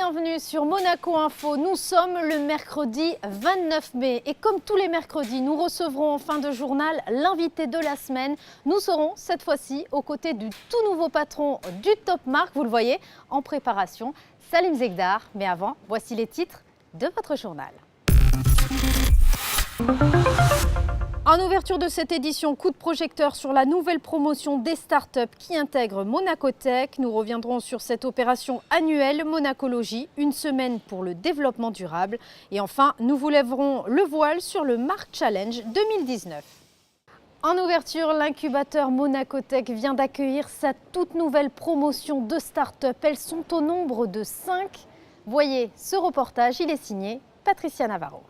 bienvenue sur Monaco Info. Nous sommes le mercredi 29 mai et comme tous les mercredis, nous recevrons en fin de journal l'invité de la semaine. Nous serons cette fois-ci aux côtés du tout nouveau patron du Top Marque, vous le voyez, en préparation, Salim Zegdar. Mais avant, voici les titres de votre journal. En ouverture de cette édition, coup de projecteur sur la nouvelle promotion des startups qui intègrent Monaco Tech. Nous reviendrons sur cette opération annuelle Monacologie, une semaine pour le développement durable. Et enfin, nous vous lèverons le voile sur le Marque Challenge 2019. En ouverture, l'incubateur Monaco Tech vient d'accueillir sa toute nouvelle promotion de startups. Elles sont au nombre de 5. Voyez ce reportage, il est signé Patricia Navarro.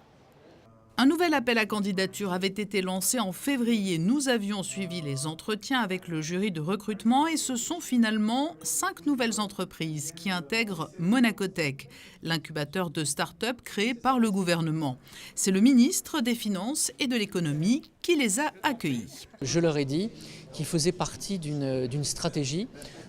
Un nouvel appel à candidature avait été lancé en février. Nous avions suivi les entretiens avec le jury de recrutement et ce sont finalement 5 nouvelles entreprises qui intègrent Monaco Tech, l'incubateur de start-up créé par le gouvernement. C'est le ministre des Finances et de l'Économie qui les a accueillis. Je leur ai dit qu'ils faisaient partie d'une stratégie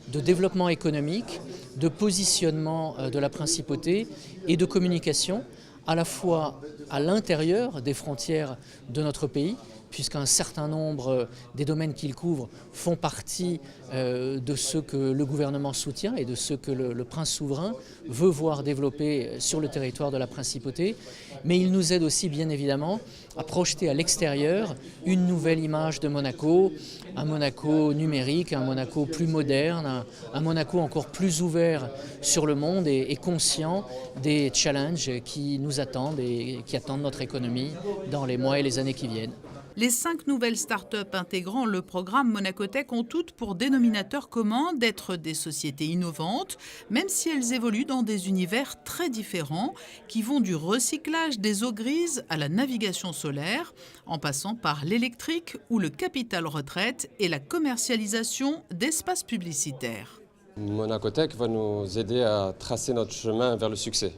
de développement économique, de positionnement de la principauté et de communication, à la fois à l'intérieur des frontières de notre pays, puisqu'un certain nombre des domaines qu'il couvre font partie de ceux que le gouvernement soutient et de ceux que le prince souverain veut voir développer sur le territoire de la principauté. Mais il nous aide aussi bien évidemment à projeter à l'extérieur une nouvelle image de Monaco, un Monaco numérique, un Monaco plus moderne, un Monaco encore plus ouvert sur le monde et conscient des challenges qui nous attendent et qui attendent notre économie dans les mois et les années qui viennent. Les 5 nouvelles start-up intégrant le programme Monaco Tech ont toutes pour dénominateur commun d'être des sociétés innovantes, même si elles évoluent dans des univers très différents qui vont du recyclage des eaux grises à la navigation solaire, en passant par l'électrique ou le capital retraite et la commercialisation d'espaces publicitaires. Monaco Tech va nous aider à tracer notre chemin vers le succès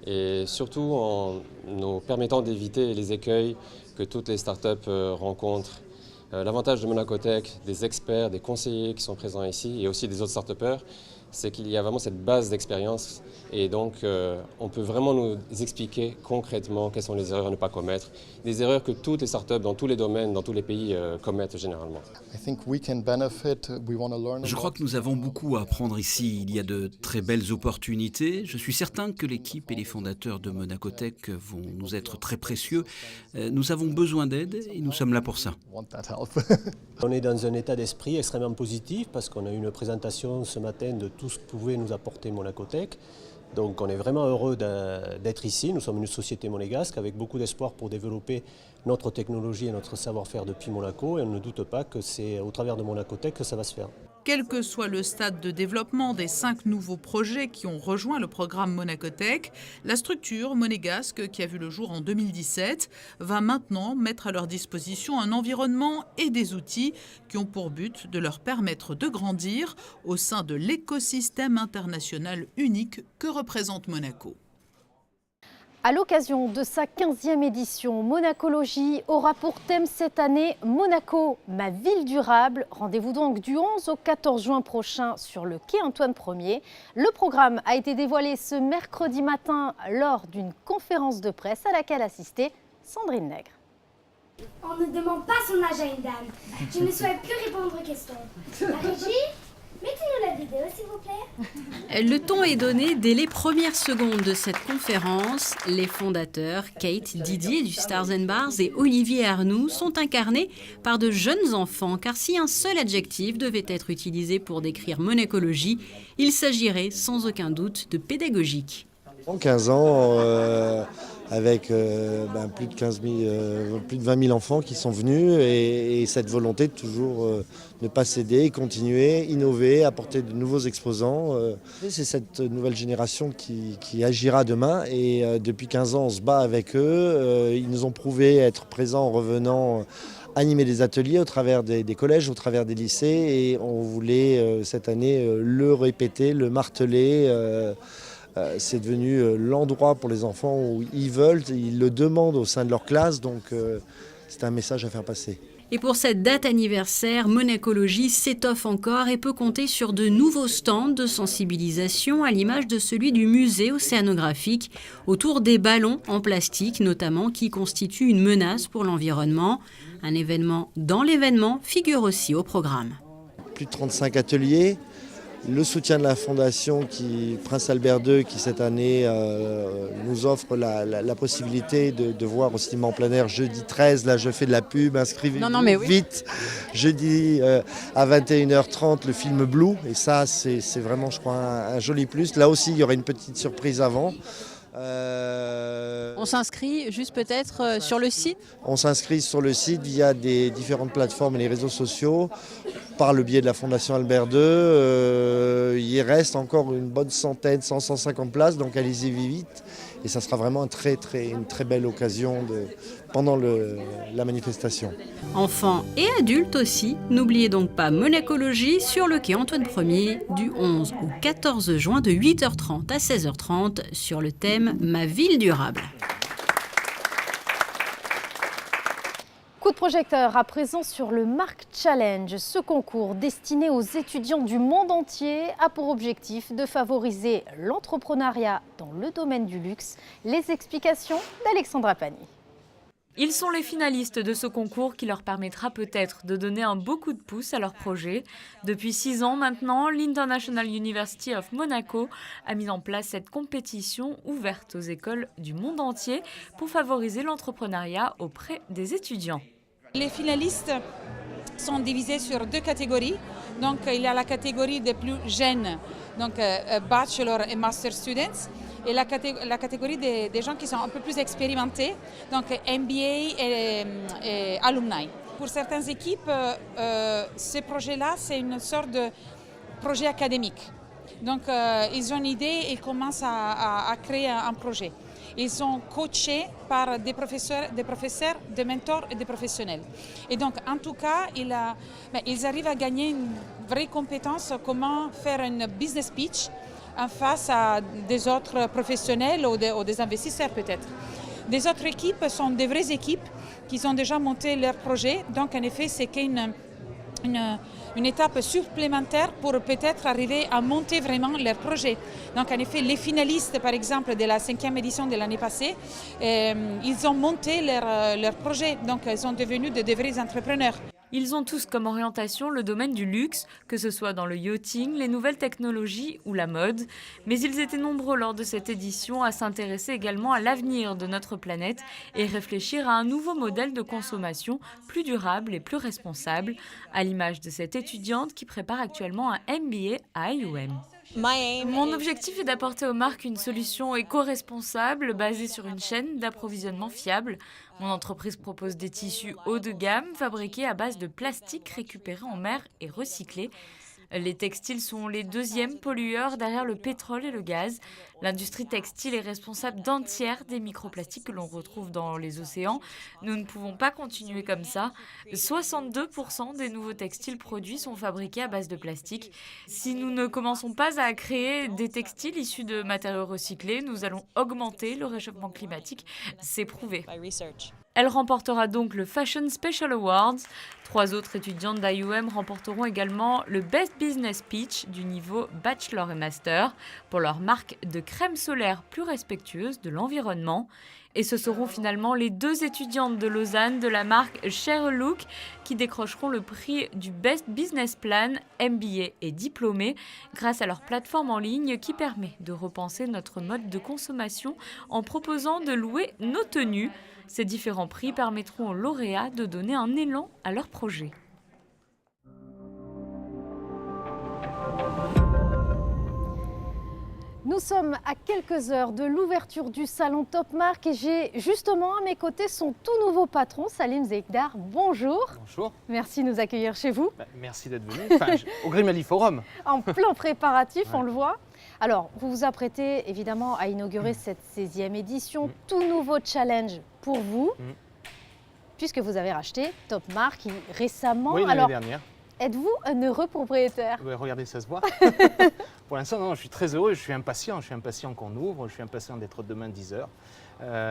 et surtout en nous permettant d'éviter les écueils que toutes les startups rencontrent. L'avantage de Monaco Tech, des experts, des conseillers qui sont présents ici et aussi des autres start-upers, c'est qu'il y a vraiment cette base d'expérience et donc on peut vraiment nous expliquer concrètement quelles sont les erreurs à ne pas commettre, des erreurs que toutes les startups dans tous les domaines, dans tous les pays commettent généralement. Je crois que nous avons beaucoup à apprendre ici. Il y a de très belles opportunités. Je suis certain que l'équipe et les fondateurs de Monaco Tech vont nous être très précieux. Nous avons besoin d'aide et nous sommes là pour ça. On est dans un état d'esprit extrêmement positif parce qu'on a eu une présentation ce matin de tout ce que pouvait nous apporter Monaco Tech. Donc on est vraiment heureux d'être ici. Nous sommes une société monégasque avec beaucoup d'espoir pour développer notre technologie et notre savoir-faire depuis Monaco et on ne doute pas que c'est au travers de Monaco Tech que ça va se faire. Quel que soit le stade de développement des 5 nouveaux projets qui ont rejoint le programme Monaco Tech, la structure monégasque qui a vu le jour en 2017 va maintenant mettre à leur disposition un environnement et des outils qui ont pour but de leur permettre de grandir au sein de l'écosystème international unique que représente Monaco. À l'occasion de sa 15e édition, Monacologie aura pour thème cette année Monaco, ma ville durable. Rendez-vous donc du 11 au 14 juin prochain sur le quai Antoine Ier. Le programme a été dévoilé ce mercredi matin lors d'une conférence de presse à laquelle assistait Sandrine Nègre. On ne demande pas son âge à une dame. Je ne souhaite plus répondre aux questions. La régie, mettez-nous la vidéo s'il vous plaît. Le ton est donné dès les premières secondes de cette conférence. Les fondateurs, Kate Didier du Stars & Bars et Olivier Arnoux, sont incarnés par de jeunes enfants, car si un seul adjectif devait être utilisé pour décrire Monacologie, il s'agirait sans aucun doute de pédagogique. 15 ans, avec plus de 20 000 enfants qui sont venus et cette volonté de toujours ne pas céder, continuer, innover, apporter de nouveaux exposants. C'est cette nouvelle génération qui agira demain et depuis 15 ans on se bat avec eux. Ils nous ont prouvé être présents en revenant animer des ateliers au travers des collèges, au travers des lycées et on voulait cette année le répéter, le marteler. C'est devenu l'endroit pour les enfants où ils veulent, ils le demandent au sein de leur classe, donc c'est un message à faire passer. Et pour cette date anniversaire, Monacologie s'étoffe encore et peut compter sur de nouveaux stands de sensibilisation à l'image de celui du musée océanographique autour des ballons en plastique notamment qui constituent une menace pour l'environnement. Un événement dans l'événement figure aussi au programme. Plus de 35 ateliers, le soutien de la fondation Prince Albert II qui cette année nous offre la possibilité de voir au cinéma en plein air jeudi 13. Là je fais de la pub, inscrivez-vous vite. Jeudi à 21h30 le film Blue et ça c'est vraiment je crois un joli plus. Là aussi il y aura une petite surprise avant. On s'inscrit juste peut-être sur le site ? On s'inscrit sur le site via des différentes plateformes et les réseaux sociaux par le biais de la Fondation Albert II. Il reste encore une bonne centaine, 150 places, donc allez-y vite. Et ça sera vraiment une très belle occasion pendant la manifestation. Enfants et adultes aussi, n'oubliez donc pas Monacologie sur le quai Antoine Ier du 11 au 14 juin de 8h30 à 16h30 sur le thème « Ma ville durable ». Coup de projecteur à présent sur le Marc Challenge. Ce concours destiné aux étudiants du monde entier a pour objectif de favoriser l'entrepreneuriat dans le domaine du luxe. Les explications d'Alexandra Pani. Ils sont les finalistes de ce concours qui leur permettra peut-être de donner un beau coup de pouce à leur projet. Depuis 6 ans maintenant, l'International University of Monaco a mis en place cette compétition ouverte aux écoles du monde entier pour favoriser l'entrepreneuriat auprès des étudiants. Les finalistes sont divisés sur 2 catégories. Donc il y a la catégorie des plus jeunes, donc bachelor et master students. Et la catégorie des gens qui sont un peu plus expérimentés, donc MBA et alumni. Pour certaines équipes, ce projet-là, c'est une sorte de projet académique. Donc ils ont une idée et ils commencent à créer un projet. Ils sont coachés par des professeurs, des mentors et des professionnels. Et donc, en tout cas, ils arrivent à gagner une vraie compétence, comment faire une business pitch en face à des autres professionnels ou des investisseurs peut-être. Des autres équipes sont des vraies équipes qui ont déjà monté leur projet. Donc, en effet, c'est une étape supplémentaire pour peut-être arriver à monter vraiment leur projet. Donc en effet, les finalistes par exemple de la 5e édition de l'année passée, ils ont monté leur projet, donc ils sont devenus de vrais entrepreneurs. Ils ont tous comme orientation le domaine du luxe, que ce soit dans le yachting, les nouvelles technologies ou la mode. Mais ils étaient nombreux lors de cette édition à s'intéresser également à l'avenir de notre planète et réfléchir à un nouveau modèle de consommation plus durable et plus responsable, à l'image de cette étudiante qui prépare actuellement un MBA à IUM. Mon objectif est d'apporter aux marques une solution éco-responsable basée sur une chaîne d'approvisionnement fiable. Mon entreprise propose des tissus haut de gamme fabriqués à base de plastique récupéré en mer et recyclé. Les textiles sont les 2e pollueurs derrière le pétrole et le gaz. L'industrie textile est responsable d'un tiers des microplastiques que l'on retrouve dans les océans. Nous ne pouvons pas continuer comme ça. 62% des nouveaux textiles produits sont fabriqués à base de plastique. Si nous ne commençons pas à créer des textiles issus de matériaux recyclés, nous allons augmenter le réchauffement climatique. C'est prouvé. Elle remportera donc le Fashion Special Awards. 3 autres étudiantes d'IUM remporteront également le Best Business Pitch du niveau Bachelor et Master pour leur marque de crème solaire plus respectueuse de l'environnement. Et ce seront finalement les 2 étudiantes de Lausanne de la marque Share Look qui décrocheront le prix du Best Business Plan, MBA et diplômé grâce à leur plateforme en ligne qui permet de repenser notre mode de consommation en proposant de louer nos tenues. Ces différents prix permettront aux lauréats de donner un élan à leur projet. Nous sommes à quelques heures de l'ouverture du salon Top Marque et j'ai justement à mes côtés son tout nouveau patron, Salim Zekdar. Bonjour. Bonjour. Merci de nous accueillir chez vous. Merci d'être venu, au Grimaldi Forum. En plein préparatif, on le voit. Alors, vous vous apprêtez évidemment à inaugurer cette 16e édition, tout nouveau challenge pour vous, puisque vous avez racheté Top Marque récemment. Oui, l'année dernière. Êtes-vous un heureux propriétaire? Ouais, regardez, ça se voit. Pour l'instant, non, je suis très heureux, je suis impatient qu'on ouvre, je suis impatient d'être demain 10h.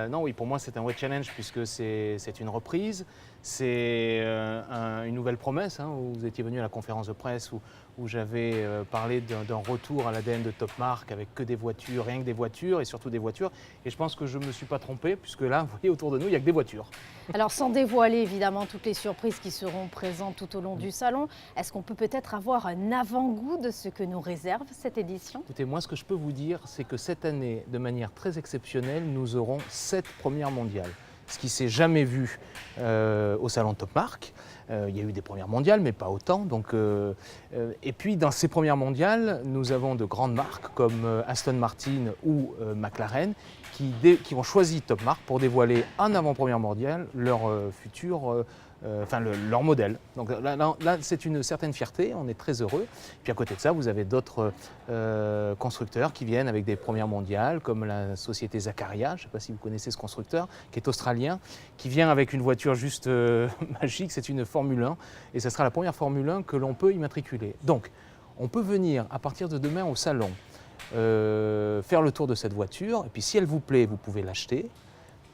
Non, oui, pour moi, c'est un vrai challenge puisque c'est une reprise, C'est une nouvelle promesse, hein, où vous étiez venu à la conférence de presse où j'avais parlé d'un retour à l'ADN de Top Mark avec que des voitures, rien que des voitures et surtout des voitures. Et je pense que je ne me suis pas trompé puisque là, vous voyez autour de nous, il n'y a que des voitures. Alors sans dévoiler évidemment toutes les surprises qui seront présentes tout au long du salon, est-ce qu'on peut peut-être avoir un avant-goût de ce que nous réserve cette édition? Écoutez, moi ce que je peux vous dire, c'est que cette année, de manière très exceptionnelle, nous aurons 7 premières mondiales. Ce qui ne s'est jamais vu au salon Top Mark. Il y a eu des premières mondiales, mais pas autant. Donc, et puis dans ces premières mondiales, nous avons de grandes marques comme Aston Martin ou McLaren qui ont choisi Top Mark pour dévoiler en avant-première mondiale leur futur, leur modèle. Donc là c'est une certaine fierté, on est très heureux. Puis à côté de ça, vous avez d'autres constructeurs qui viennent avec des premières mondiales, comme la société Zaccaria, je ne sais pas si vous connaissez ce constructeur, qui est australien, qui vient avec une voiture juste magique, c'est une Formule 1, et ce sera la première Formule 1 que l'on peut immatriculer. Donc, on peut venir à partir de demain au salon, faire le tour de cette voiture, et puis si elle vous plaît, vous pouvez l'acheter,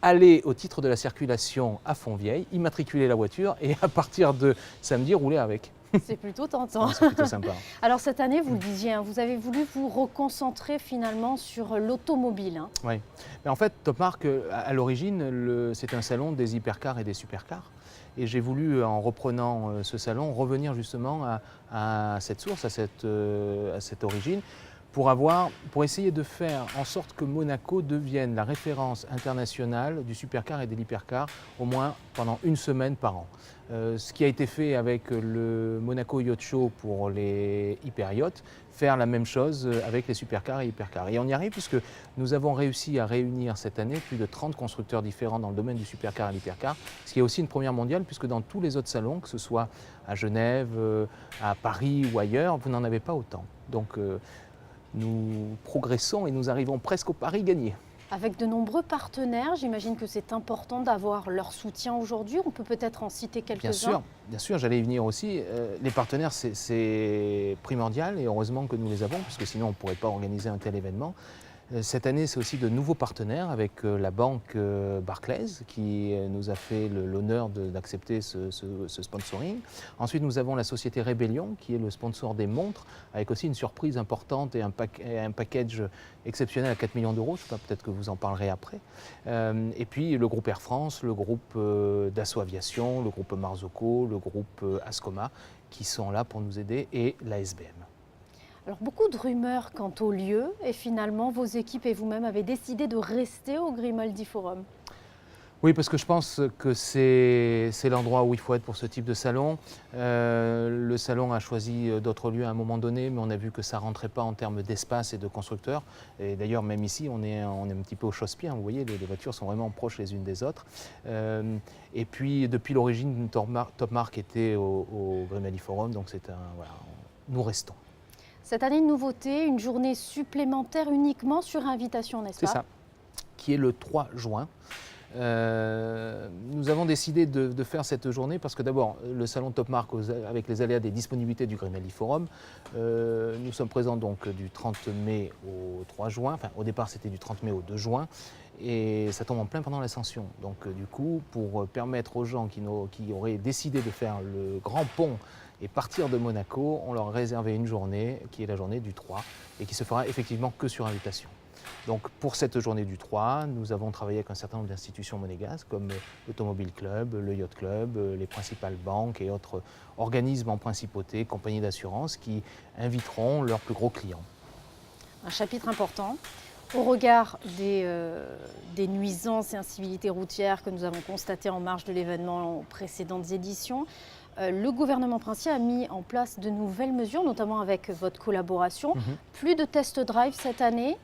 aller au titre de la circulation à Fontvieille, immatriculer la voiture et à partir de samedi, rouler avec. C'est plutôt tentant. C'est plutôt sympa. Alors cette année, vous le disiez, vous avez voulu vous reconcentrer finalement sur l'automobile. Oui. Mais en fait, Top Mark, à l'origine, c'est un salon des hypercars et des supercars. Et j'ai voulu, en reprenant ce salon, revenir justement à cette source, à cette origine, pour essayer de faire en sorte que Monaco devienne la référence internationale du supercar et de l'hypercar, au moins pendant une semaine par an. Ce qui a été fait avec le Monaco Yacht Show pour les hyper-yachts, faire la même chose avec les supercars et hypercars. Et on y arrive puisque nous avons réussi à réunir cette année plus de 30 constructeurs différents dans le domaine du supercar et l'hypercar, ce qui est aussi une première mondiale puisque dans tous les autres salons, que ce soit à Genève, à Paris ou ailleurs, vous n'en avez pas autant. Donc nous progressons et nous arrivons presque au pari gagné. Avec de nombreux partenaires, j'imagine que c'est important d'avoir leur soutien aujourd'hui. On peut peut-être en citer quelques-uns. Bien sûr, j'allais y venir aussi. Les partenaires, c'est primordial et heureusement que nous les avons, parce que sinon on ne pourrait pas organiser un tel événement. Cette année, c'est aussi de nouveaux partenaires avec la banque Barclays qui nous a fait l'honneur d'accepter ce sponsoring. Ensuite, nous avons la société Rébellion qui est le sponsor des montres avec aussi une surprise importante et un package exceptionnel à 4 millions d'euros. Je ne sais pas, peut-être que vous en parlerez après. Et puis le groupe Air France, le groupe Dassault Aviation, le groupe Marzocco, le groupe Ascoma qui sont là pour nous aider et la SBM. Alors beaucoup de rumeurs quant au lieu et finalement vos équipes et vous-même avez décidé de rester au Grimaldi Forum. Oui, parce que je pense que c'est l'endroit où il faut être pour ce type de salon. Le salon a choisi d'autres lieux à un moment donné, mais on a vu que ça ne rentrait pas en termes d'espace et de constructeurs. Et d'ailleurs, même ici, on est un petit peu au chausse-pied. Vous voyez, les voitures sont vraiment proches les unes des autres. Et puis, depuis l'origine, Top Mark était au Grimaldi Forum, donc voilà, nous restons. Cette année, une nouveauté, une journée supplémentaire uniquement sur invitation, n'est-ce pas? C'est ça, qui est le 3 juin. Nous avons décidé de faire cette journée parce que d'abord, le salon Top Mark, avec les aléas des disponibilités du Grimaldi Forum, nous sommes présents donc du 30 mai au 3 juin, enfin au départ c'était du 30 mai au 2 juin, et ça tombe en plein pendant l'ascension. Donc du coup, pour permettre aux gens qui auraient décidé de faire le grand pont et partir de Monaco, on leur a réservé une journée qui est la journée du 3 et qui se fera effectivement que sur invitation. Donc pour cette journée du 3, nous avons travaillé avec un certain nombre d'institutions monégasques comme l'Automobile Club, le Yacht Club, les principales banques et autres organismes en principauté, compagnies d'assurance qui inviteront leurs plus gros clients. Un chapitre important. Au regard des nuisances et incivilités routières que nous avons constatées en marge de l'événement aux précédentes éditions, le gouvernement princier a mis en place de nouvelles mesures, notamment avec votre collaboration. Plus de test drive cette année.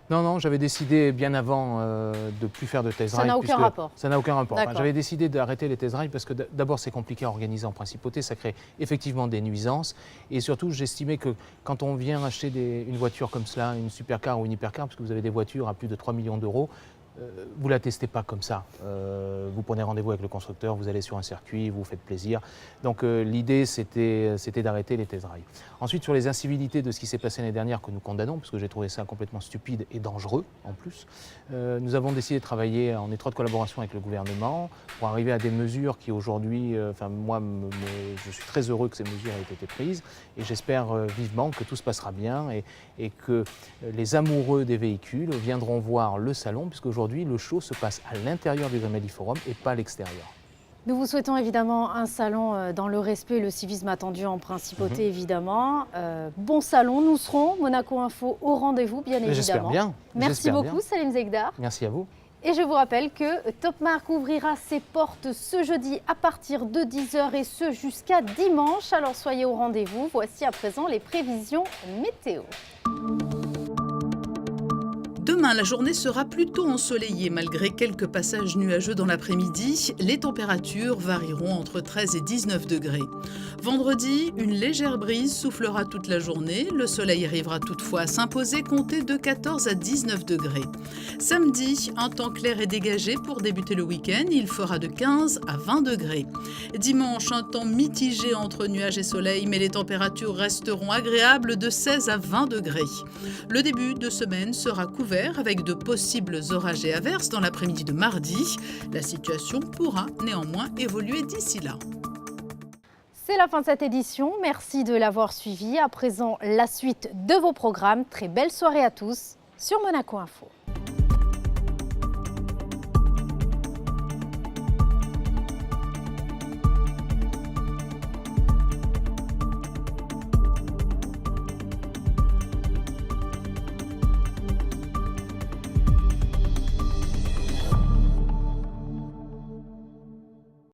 Non, j'avais décidé bien avant de ne plus faire de test drive. Ça n'a aucun rapport. Ça n'a aucun rapport. Enfin, j'avais décidé d'arrêter les test drive parce que d'abord c'est compliqué à organiser en principauté, ça crée effectivement des nuisances. Et surtout, j'estimais que quand on vient acheter une voiture comme cela, une supercar ou une hypercar, parce que vous avez des voitures à plus de 3 millions d'euros, vous ne la testez pas comme ça. Vous prenez rendez-vous avec le constructeur, vous allez sur un circuit, vous vous faites plaisir. Donc l'idée, c'était d'arrêter les test drives. Ensuite, sur les incivilités de ce qui s'est passé l'année dernière, que nous condamnons, parce que j'ai trouvé ça complètement stupide et dangereux en plus, nous avons décidé de travailler en étroite collaboration avec le gouvernement pour arriver à des mesures qui aujourd'hui, moi, je suis très heureux que ces mesures aient été prises et j'espère vivement que tout se passera bien et que les amoureux des véhicules viendront voir le salon, puisqu'aujourd'hui, le show se passe à l'intérieur du Grimaldi Forum et pas à l'extérieur. Nous vous souhaitons évidemment un salon dans le respect et le civisme attendu en principauté, évidemment. Bon salon, nous serons, Monaco Info, au rendez-vous, bien évidemment. J'espère bien. Merci beaucoup, Salim Zegdar. Merci à vous. Et je vous rappelle que Top Marque ouvrira ses portes ce jeudi à partir de 10h et ce jusqu'à dimanche. Alors soyez au rendez-vous. Voici à présent les prévisions météo. Demain, la journée sera plutôt ensoleillée malgré quelques passages nuageux dans l'après-midi. Les températures varieront entre 13 et 19 degrés. Vendredi, une légère brise soufflera toute la journée. Le soleil arrivera toutefois à s'imposer, compté de 14 à 19 degrés. Samedi, un temps clair et dégagé pour débuter le week-end. Il fera de 15 à 20 degrés. Dimanche, un temps mitigé entre nuages et soleil, mais les températures resteront agréables de 16 à 20 degrés. Le début de semaine sera couvert avec de possibles orages et averses dans l'après-midi de mardi. La situation pourra néanmoins évoluer d'ici là. C'est la fin de cette édition. Merci de l'avoir suivi. À présent, la suite de vos programmes. Très belle soirée à tous sur Monaco Info.